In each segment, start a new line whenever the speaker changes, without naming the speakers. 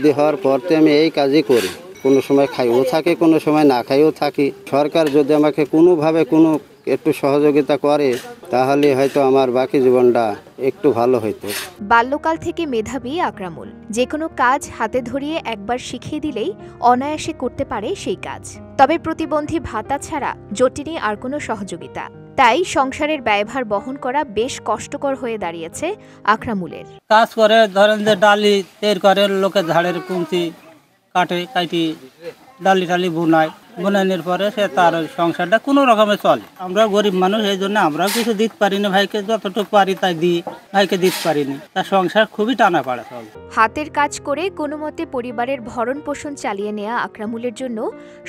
মুরব্বি হওয়ার পর তো আমি এই কাজই করি, কোনো সময় খাইও থাকি, কোনো সময় না খাইও থাকি। সরকার যদি আমাকে কোনোভাবে একটু সহযোগিতা করে তাহলে হয়তো আমার বাকি জীবনটা একটু ভালো হইতো।
বাল্যকাল থেকে মেধাবী আকরামুল, যে কোনো কাজ হাতে ধরিয়ে একবার শিখিয়ে দিলেই অনায়াসে করতে পারে সেই কাজ। তবে প্রতিবন্ধী ভাতা ছাড়া জোটেনি আর কোনো সহযোগিতা, তাই সংসারের ব্যয়ভার বহন করা বেশ কষ্টকর হয়ে দাঁড়িয়েছে আকরামুলের।
কাজ করে ধরেন যে ডালি তৈরি করে, লোকের ঝাড়ের কুমতি কাটি ডালি টালি বোনানোর পরে সে তার সংসারটা কোনো রকমে চলে। আমরা গরিব মানুষ, এই জন্য আমরাও কিছু দিতে পারিনি ভাইকে, যতটুকু পারি তাই দিই, ভাইকে দিতে পারিনি। তার সংসার খুবই টানা পাড়া চলে।
হাতের কাজ করে কোনো মতে পরিবারের ভরণ পোষণ চালিয়ে নেওয়া আকরামুলের জন্য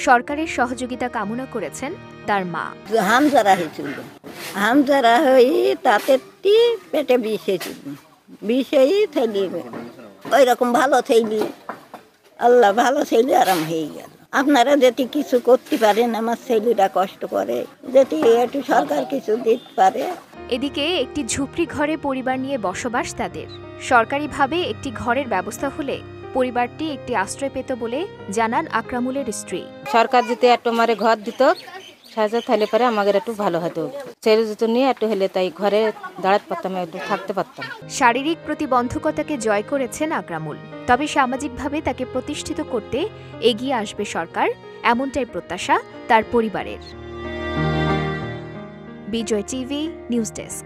সরকারের সহযোগিতা কামনা করেছেন তার মা।
হামজারা হয়েছিল, হামজারা হয়ে তাতে পেটে বিষ হয়েছিল, বিষ হয়ে থাইলি ওই রকম ভালো থাইলি, আল্লাহ ভালো ছেলে আরাম হয়ে গেল। আপনারা যদি কিছু করতে পারেন, আমার ছেলেরা কষ্ট করে, যদি একটু সরকার কিছু দিতে পারে।
এদিকে একটি ঝুপড়ি ঘরে পরিবার নিয়ে বসবাস তাদের। সরকারিভাবে একটি ঘরের ব্যবস্থা হলে পরিবারটি একটি আশ্রয় পেত বলে জানান আকরামুলের স্ত্রী।
সরকার যদি একটু আমারে ঘর দিত সাহায্য, তাহলে পরে আমাদের একটু ভালো হতো। ছেলে যদি নিয়ে একটু হলে তাই ঘরে দাঁড়াতে পারতাম, একটু থাকতে পারতাম।
শারীরিক প্রতিবন্ধকতাকে জয় করেছেন আকরামুল, তবে সামাজিকভাবে তাকে প্রতিষ্ঠিত করতে এগিয়ে আসবে সরকার, এমনটাই প্রত্যাশা তার পরিবারের। বিজয় টিভি নিউজ ডেস্ক।